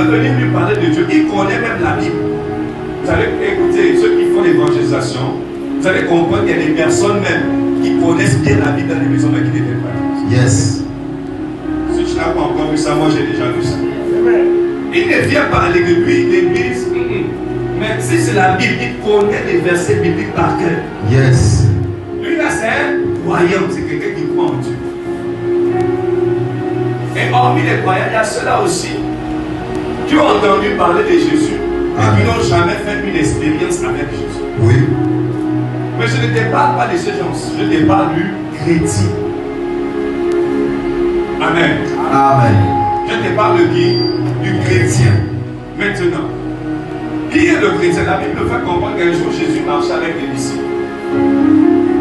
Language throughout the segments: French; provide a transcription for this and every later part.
veux venir lui parler de Dieu, il connaît même la Bible. Vous allez écouter ceux qui font l'évangélisation, vous allez comprendre qu'il y a des personnes même qui connaissent bien la Bible dans les maisons, mais qui ne viennent pas. Yes. Si tu n'as pas encore vu ça, moi j'ai déjà vu ça. Il ne vient pas à l'église, mais si c'est la Bible, il connaît les versets bibliques par cœur. Yes. Lui là, c'est un croyant, c'est quelqu'un qui croit en Dieu. Et hormis les croyants, il y a ceux-là aussi qui ont entendu parler de Jésus, mais qui n'ont jamais fait une expérience avec Jésus. Oui. Mais je ne te parle pas de ces gens, je te parle du chrétien. Amen. Amen. Je te parle de qui? Du chrétien. Maintenant, qui est le chrétien? La Bible nous fait comprendre qu'un jour Jésus marchait avec les disciples.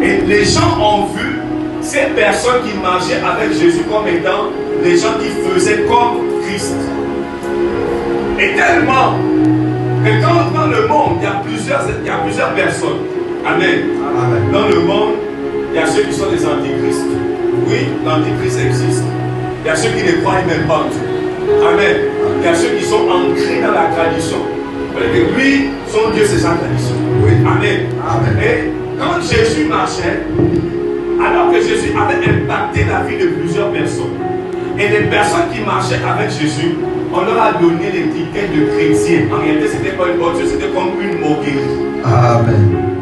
Et les gens ont vu ces personnes qui marchaient avec Jésus comme étant les gens qui faisaient comme Christ. Et tellement que dans le monde, il y a plusieurs personnes. Amen. Amen. Dans le monde, il y a ceux qui sont des antichrists. Oui, l'antichrist existe. Il y a ceux qui ne croient même pas en Dieu. Amen. Il y a ceux qui sont ancrés dans la tradition. Que lui, son Dieu, c'est sa tradition. Oui. Amen. Amen. Et quand Jésus marchait, alors que Jésus avait impacté la vie de plusieurs personnes, et les personnes qui marchaient avec Jésus, on leur a donné l'étiquette de chrétien. En réalité, ce n'était pas une bonne chose, c'était comme une moquerie. Amen.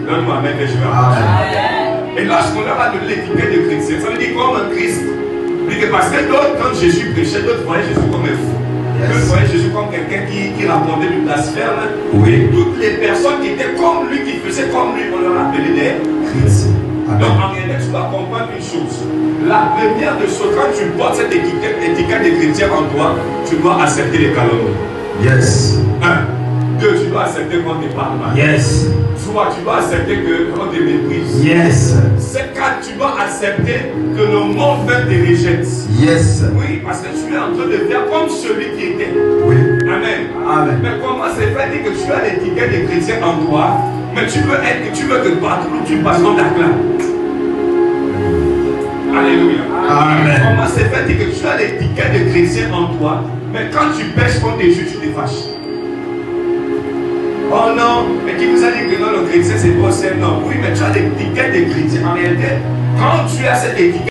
Donne-moi amen, que je vais Amen. Et lorsqu'on leur a donné l'étiquette de chrétien, ça veut dire comme un Christ. Parce que d'autres, quand Jésus prêchait, d'autres voyaient Jésus comme un fou. D'autres voyaient Jésus comme quelqu'un qui racontait du blasphème. Oui. Toutes les personnes qui étaient comme lui, qui faisaient comme lui, on leur appelait des chrétiens. Donc en réalité, tu dois comprendre une chose. La première de choses, quand tu portes cette étiquette de chrétien en toi, tu dois accepter les calomnies. Yes. 1. 2. Tu dois accepter qu'on te parle mal. Yes. 3. Tu dois accepter qu'on te méprise. Yes. 4. Tu dois accepter que le monde même te rejette. Yes. Oui, parce que tu es en train de faire comme celui qui était. Oui. Amen. Amen. Mais comment c'est fait dire que tu as l'étiquette de chrétien en toi, mais tu veux que partout où tu passes, on t'acclame. Alléluia. Amen. Comment c'est fait dire que tu as l'étiquette de chrétien en toi, mais quand tu pêches contre Jésus, tu te fâches. Oh non, mais qui vous a dit que non, le chrétien c'est pas ça? Non, oui, mais tu as l'étiquette de chrétien. En réalité, quand tu as cette étiquette,